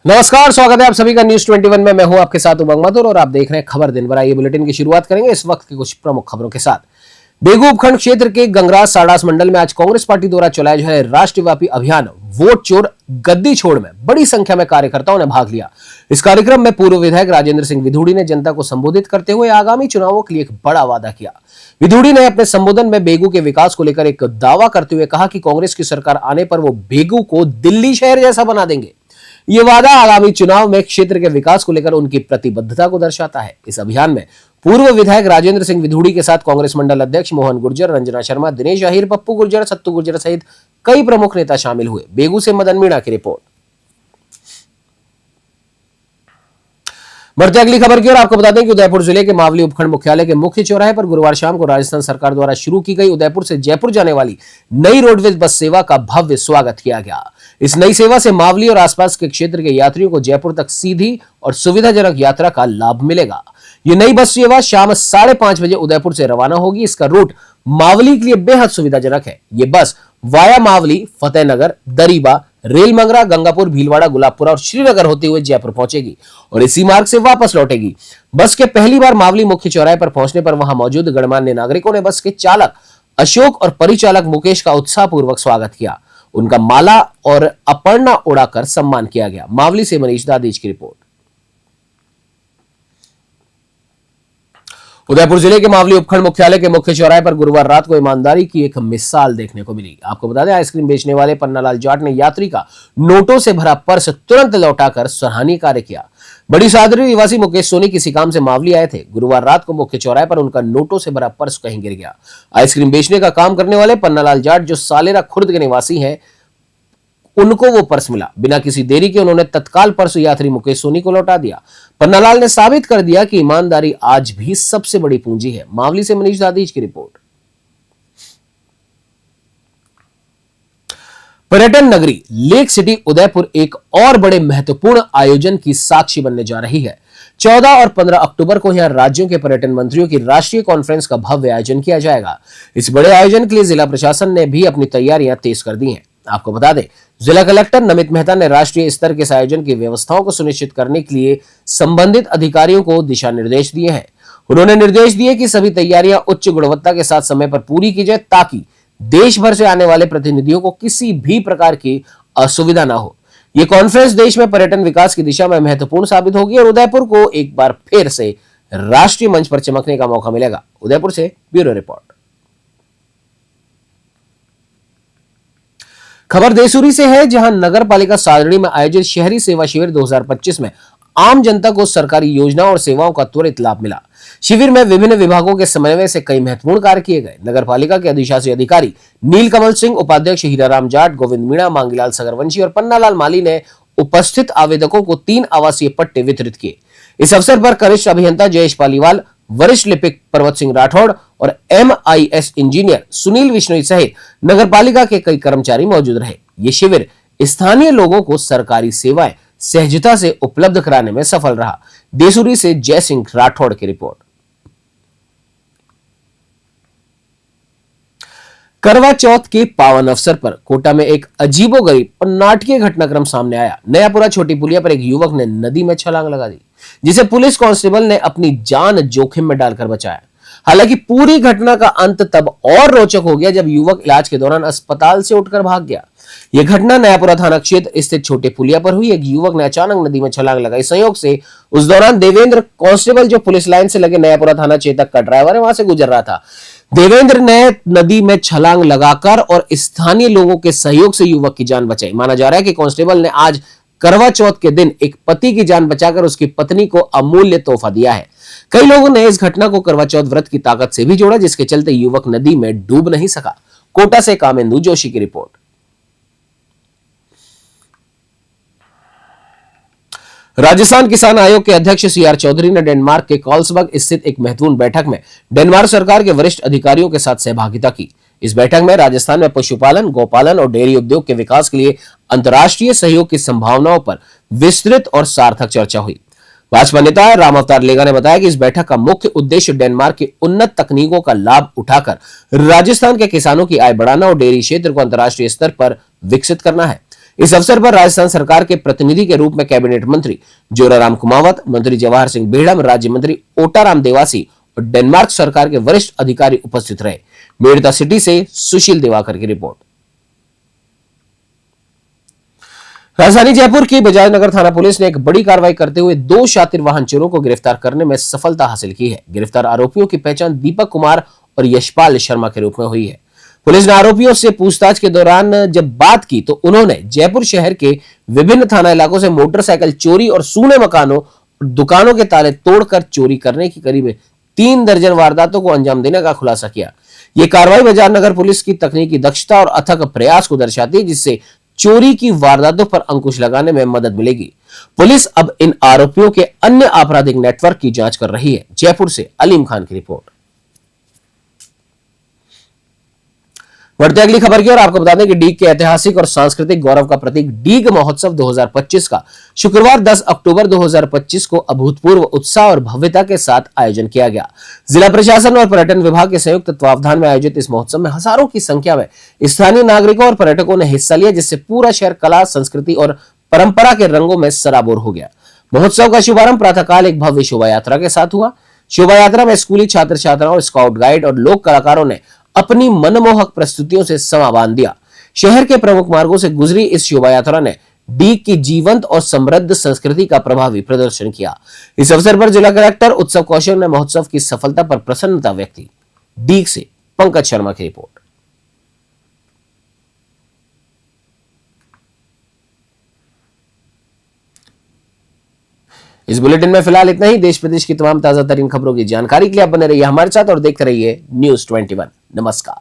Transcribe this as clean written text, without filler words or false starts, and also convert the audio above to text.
नमस्कार, स्वागत है आप सभी का न्यूज 21 में। मैं हूं आपके साथ उमंग मथुर और आप देख रहे हैं खबर दिन भर। आइए बुलेटिन की शुरुआत करेंगे इस वक्त की कुछ प्रमुख खबरों के साथ। बेगू उपखंड क्षेत्र के गंगराज साडास मंडल में आज कांग्रेस पार्टी द्वारा चलाए जा रहे राष्ट्रव्यापी अभियान वोट चोर गद्दी छोड़ में बड़ी संख्या में कार्यकर्ताओं ने भाग लिया। इस कार्यक्रम में पूर्व विधायक राजेंद्र सिंह विधूड़ी ने जनता को संबोधित करते हुए आगामी चुनावों के लिए एक बड़ा वादा किया। विधूड़ी ने अपने संबोधन में बेगू के विकास को लेकर एक दावा करते हुए कहा कि कांग्रेस की सरकार आने पर वो बेगू को दिल्ली शहर जैसा बना देंगे। ये वादा आगामी चुनाव में क्षेत्र के विकास को लेकर उनकी प्रतिबद्धता को दर्शाता है। इस अभियान में पूर्व विधायक राजेंद्र सिंह विधूड़ी के साथ कांग्रेस मंडल अध्यक्ष मोहन गुर्जर, रंजना शर्मा, दिनेश अहिर, पप्पू गुर्जर, सत्तू गुर्जर सहित कई प्रमुख नेता शामिल हुए। बेगू से मदन मीणा की रिपोर्ट। बढ़ते अगली खबर की ओर आपको बता दें कि उदयपुर जिले के मावली उपखंड मुख्यालय के मुख्य चौराहे पर गुरुवार शाम को राजस्थान सरकार द्वारा शुरू की गई उदयपुर से जयपुर जाने वाली नई रोडवेज बस सेवा का भव्य स्वागत किया गया। इस नई सेवा से मावली और आसपास के क्षेत्र के यात्रियों को जयपुर तक सीधी और सुविधाजनक यात्रा का लाभ मिलेगा। ये नई बस सेवा शाम 5:30 बजे उदयपुर से रवाना होगी। इसका रूट मावली के लिए बेहद सुविधाजनक है। ये बस वाया मावली, फतेहनगर, दरीबा, रेलमंगरा, गंगापुर, भीलवाड़ा, गुलाबपुरा और श्रीनगर होते हुए जयपुर पहुंचेगी और इसी मार्ग से वापस लौटेगी। बस के पहली बार मावली मुख्य चौराहे पर पहुंचने पर वहां मौजूद गणमान्य नागरिकों ने बस के चालक अशोक और परिचालक मुकेश का उत्साहपूर्वक स्वागत किया। उनका माला और अपर्णा उड़ाकर सम्मान किया गया। मावली से मनीष दादीज की रिपोर्ट। उदयपुर जिले के मावली उपखंड मुख्यालय के मुख्य चौराहे पर गुरुवार रात को ईमानदारी की एक मिसाल देखने को मिली। आपको बता दें, आइसक्रीम बेचने वाले पन्नालाल जाट ने यात्री का नोटों से भरा पर्स तुरंत लौटाकर सराहनीय कार्य किया। बड़ी सादरी निवासी मुकेश सोनी किसी काम से मावली आए थे। गुरुवार रात को मुख्य चौराहे पर उनका नोटों से भरा पर्स कहीं गिर गया। आइसक्रीम बेचने का काम करने वाले पन्नालाल जाट, जो सालेरा खुर्द के निवासी हैं, उनको वो पर्स मिला। बिना किसी देरी के उन्होंने तत्काल पर्स यात्री मुकेश सोनी को लौटा दिया। पन्नालाल ने साबित कर दिया कि ईमानदारी आज भी सबसे बड़ी पूंजी है। मावली से मनीष दादीज की रिपोर्ट। पर्यटन नगरी लेक सिटी उदयपुर एक और बड़े महत्वपूर्ण आयोजन की साक्षी बनने जा रही है। 14 और 15 अक्टूबर को यहां राज्यों के पर्यटन मंत्रियों की राष्ट्रीय कॉन्फ्रेंस का भव्य आयोजन किया जाएगा। इस बड़े आयोजन के लिए जिला प्रशासन ने भी अपनी तैयारियां तेज कर दी हैं। आपको बता दें, जिला कलेक्टर नमित मेहता ने राष्ट्रीय स्तर के इस आयोजन की व्यवस्थाओं को सुनिश्चित करने के लिए संबंधित अधिकारियों को दिशा निर्देश दिए हैं। उन्होंने निर्देश दिए कि सभी तैयारियां उच्च गुणवत्ता के साथ समय पर पूरी की जाए, ताकि देश भर से आने वाले प्रतिनिधियों को किसी भी प्रकार की असुविधा न हो। ये कॉन्फ्रेंस देश में पर्यटन विकास की दिशा में महत्वपूर्ण साबित होगी और उदयपुर को एक बार फिर से राष्ट्रीय मंच पर चमकने का मौका मिलेगा। उदयपुर से ब्यूरो रिपोर्ट। खबर देसूरी से है, जहां नगर पालिका सादड़ी में आयोजित शहरी सेवा शिविर 2025 में आम जनता को सरकारी योजनाओं और सेवाओं का त्वरित लाभ मिला। शिविर में विभिन्न विभागों के समन्वय से कई महत्वपूर्ण कार्य किए गए। नगर पालिका के अधिशासी अधिकारी नीलकमल सिंह, उपाध्यक्ष हीराराम जाट, गोविंद मीणा, मांगीलाल सगरवंशी और पन्नालाल माली ने उपस्थित आवेदकों को 3 आवासीय पट्टे वितरित किए। इस अवसर पर कनिष्ठ अभियंता जयेश पालीवाल, वरिष्ठ लिपिक पर्वत सिंह राठौड़ और MIS इंजीनियर सुनील विश्नोई सहित नगर पालिका के कई कर्मचारी मौजूद रहे। ये शिविर स्थानीय लोगों को सरकारी सेवाएं सहजता से उपलब्ध कराने में सफल रहा। देसूरी से जय सिंह राठौड़ की रिपोर्ट। करवा चौथ के पावन अवसर पर कोटा में एक अजीबोगरीब और नाटकीय घटनाक्रम सामने आया। नयापुरा छोटी पुलिया पर एक युवक ने नदी में छलांग लगा दी, जिसे पुलिस कांस्टेबल ने अपनी जान जोखिम में डालकर बचाया। हालांकि पूरी घटना का अंत तब और रोचक हो गया जब युवक इलाज के दौरान अस्पताल से उठकर भाग गया। यह घटना नयापुरा थाना क्षेत्र स्थित छोटे पुलिया पर हुई। एक युवक ने अचानक नदी में छलांग लगाई। संयोग से उस दौरान देवेंद्र कांस्टेबल, जो पुलिस लाइन से लगे नयापुरा थाना चेतक का ड्राइवर है, वहां से गुजर रहा था। देवेंद्र ने नदी में छलांग लगाकर और स्थानीय लोगों के सहयोग से युवक की जान बचाई। माना जा रहा है कि कांस्टेबल ने आज करवा चौथ के दिन एक पति की जान बचाकर उसकी पत्नी को अमूल्य तोहफा दिया है। कई लोगों ने इस घटना को करवा चौथ व्रत की ताकत से भी जोड़ा, जिसके चलते युवक नदी में डूब नहीं सका। कोटा से कामेंदु जोशी की रिपोर्ट। राजस्थान किसान आयोग के अध्यक्ष CR चौधरी ने डेनमार्क के कार्लसबर्ग स्थित एक महत्वपूर्ण बैठक में डेनमार्क सरकार के वरिष्ठ अधिकारियों के साथ सहभागिता की। इस बैठक में राजस्थान में पशुपालन, गौपालन और डेयरी उद्योग के विकास के लिए अंतर्राष्ट्रीय सहयोग की संभावनाओं पर विस्तृत और सार्थक चर्चा हुई। भाजपा नेता राम अवतार लेगा ने बताया कि इस बैठक का मुख्य उद्देश्य डेनमार्क की उन्नत तकनीकों का लाभ उठाकर राजस्थान के किसानों की आय बढ़ाना और डेयरी क्षेत्र को अंतर्राष्ट्रीय स्तर पर विकसित करना है। इस अवसर पर राजस्थान सरकार के प्रतिनिधि के रूप में कैबिनेट मंत्री जोराराम कुमावत, मंत्री जवाहर सिंह बेड़म, राज्य मंत्री ओटाराम देवासी और डेनमार्क सरकार के वरिष्ठ अधिकारी उपस्थित रहे। मेड़ता सिटी से सुशील दिवाकर की रिपोर्ट। राजधानी जयपुर की बजाज नगर थाना पुलिस ने एक बड़ी कार्रवाई करते हुए 2 शातिर वाहन चोरों को गिरफ्तार करने में सफलता हासिल की है। गिरफ्तार आरोपियों की पहचान दीपक कुमार और यशपाल शर्मा के रूप में हुई है। पुलिस ने आरोपियों से पूछताछ के दौरान जब बात की तो उन्होंने जयपुर शहर के विभिन्न थाना इलाकों से मोटरसाइकिल चोरी और सूने मकानों और दुकानों के ताले तोड़कर चोरी करने की करीब 3 दर्जन वारदातों को अंजाम देने का खुलासा किया। यह कार्रवाई बजाज नगर पुलिस की तकनीकी दक्षता और अथक प्रयास को दर्शाती है, जिससे चोरी की वारदातों पर अंकुश लगाने में मदद मिलेगी। पुलिस अब इन आरोपियों के अन्य आपराधिक नेटवर्क की जांच कर रही है। जयपुर से अलीम खान की रिपोर्ट। बढ़ते अगली खबर की और आपको बता दें कि डीग के ऐतिहासिक और सांस्कृतिक गौरव का प्रतीक डीग महोत्सव 2025 का शुक्रवार 10 अक्टूबर 2025 को अभूतपूर्व उत्साह और भव्यता के साथ आयोजन किया गया। जिला प्रशासन और पर्यटन विभाग के संयुक्त तत्वावधान में आयोजित इस महोत्सव में हजारों की संख्या में स्थानीय नागरिकों और पर्यटकों ने हिस्सा लिया, जिससे पूरा शहर कला, संस्कृति और परंपरा के रंगों में सराबोर हो गया। महोत्सव का शुभारंभ प्रातःकाल एक भव्य शोभा यात्रा के साथ हुआ। शोभा यात्रा में स्कूली छात्र छात्राओं, स्काउट गाइड और लोक कलाकारों ने अपनी मनमोहक प्रस्तुतियों से समा बांध दिया। शहर के प्रमुख मार्गों से गुजरी इस शोभा यात्रा ने डीग की जीवंत और समृद्ध संस्कृति का प्रभावी प्रदर्शन किया। इस अवसर पर जिला कलेक्टर उत्सव कौशल ने महोत्सव की सफलता पर प्रसन्नता व्यक्त की। डीग से पंकज शर्मा की रिपोर्ट। इस बुलेटिन में फिलहाल इतना ही। देश प्रदेश की तमाम ताजा तरीन खबरों की जानकारी के लिए आप बने रहिए हमारे साथ और देखते रहिए News 21। नमस्कार।